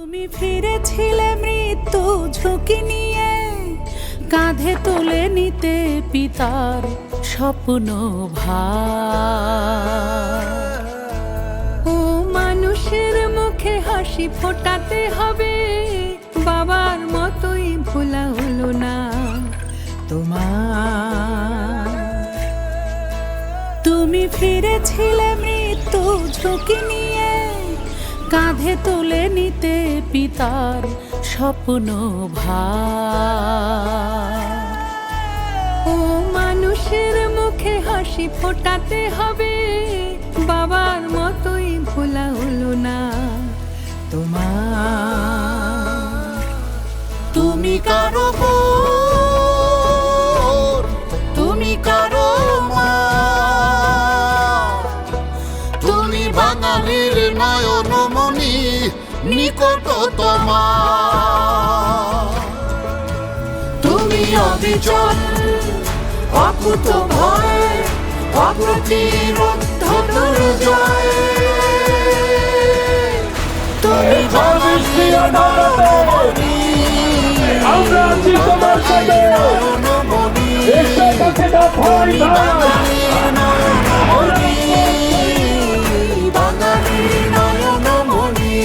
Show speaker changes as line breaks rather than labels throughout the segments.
তুমি ফিরেছিলে মৃত্যু ঝুঁকি নিয়ে, কাঁধে তুলে নিতে পিতার স্বপ্ন ভার। ও মানুষের মুখে হাসি ফোটাতে হবে, বাবার মতোই ভোলা হলো না তোমার। তুমি ফিরেছিলে মৃত্যু ঝুঁকি নিয়ে, কাঁধে তুলে নিতে পিতার স্বপ্ন ভার। ও মানুষের মুখে হাসি ফোটাতে হবে, বাবার মতোই ভোলা হলো না তোমার।
তুমি কারো বোন, তুমি কারো মা, তুমি বাঙালির নয়নমণি নিকটতমা। তুমি অবিচল অকুত ভয়, অপ্রতিরোধ্য দুর্জয়। তুমি বাঙালির নয়নমণি,
আমরা আছি তোমার সাথে, দেশের পক্ষে না ভয় নাই।
বাঙালির নয়নমণি।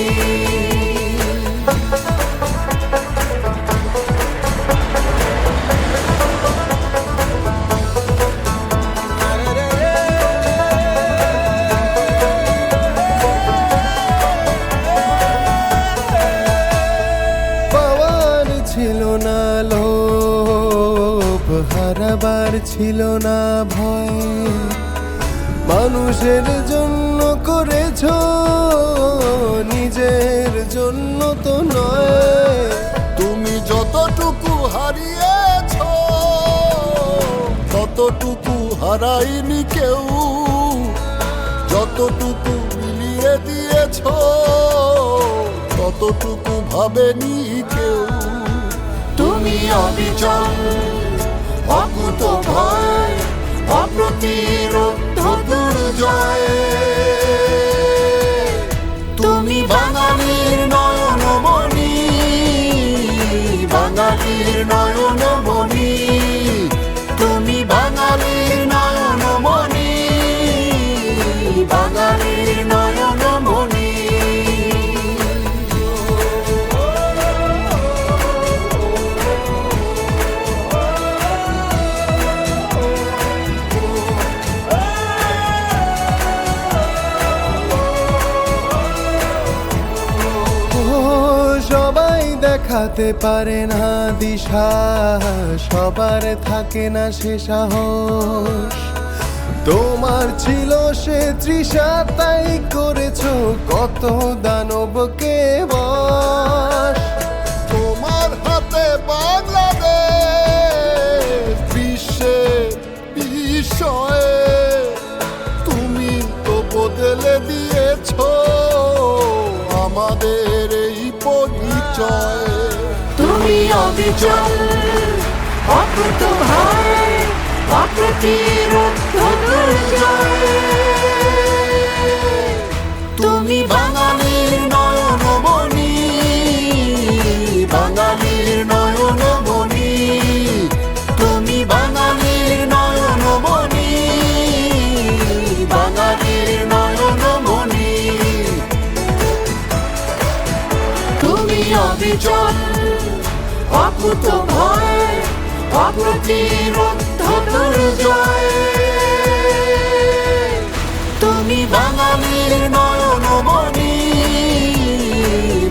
পাওয়ার ছিল না লোভ, হারাবার ছিল না ভয়। মানুষের জন্য করেছ, নিজের জন্য তো নয়।
তুমি যতটুকু হারিয়েছ, ততটুকু হারাইনি কেউ। যতটুকু মিলিয়ে দিয়েছ, ততটুকু ভাবেনি কেউ। তুমি অবিচল অকুত ভয়, অপ্রতিরোধ্য দুর্জয়। তুমি বাঙালির নয়নমণি, বাঙালির নয়নমণি। তুমি বাঙালির নয়নমণি, বাঙালির নয়নমণি।
সবাই দেখাতে পারে না দিশা, সবার থাকে না সে সাহস। তোমার ছিল সে তৃষা, তাই করেছো কত দানবকে বশ।
তোমার হাতে বাংলাদেশ বিশ্বে বিষয়ে, তুমি তো বদলে দিয়েছ আমাদের এই পরিচয়। তুমি অবিচল অকুত ভয়, অপ্রতিরোধ্য দুর্জয়। তুমি বাঙালির নয়নমণি, বাঙালির নয়নমণি। তুমি বাঙালির নয়নমণি, বাঙালির নয়নমণি। তুমি অবিচল অকুত ভয়, অপ্রতিরোধ্য দুর্জয়। তুমি বাঙালির নয়নমণি,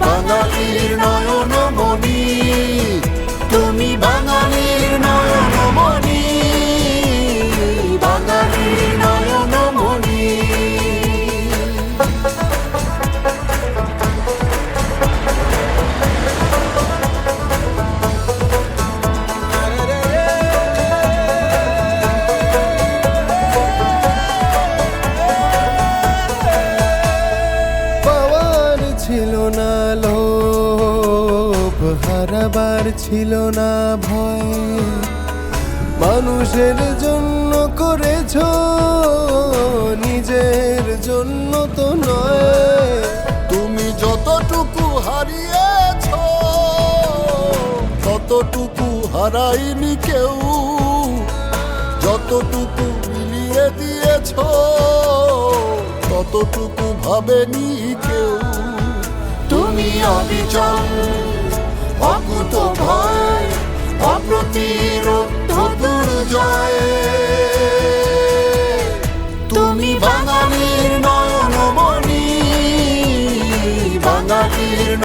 বাঙালির নয়নমণি। তুমি বাঙালির নয়নমণি, বাঙালির নয়নমণি।
পাওয়ার ছিল না লোভ, হারাবার ছিল না ভয়। মানুষের জন্য করেছ, নিজের জন্য তো নয়।
তুমি যতটুকু হারিয়ে এতটুকু হারাইনি কেউ, যতটুকু মিলিয়ে দিয়েছ ততটুকু ভাবেনি কেউ। তুমি অবিচল, অকুত ভয়, অপ্রতিরোধ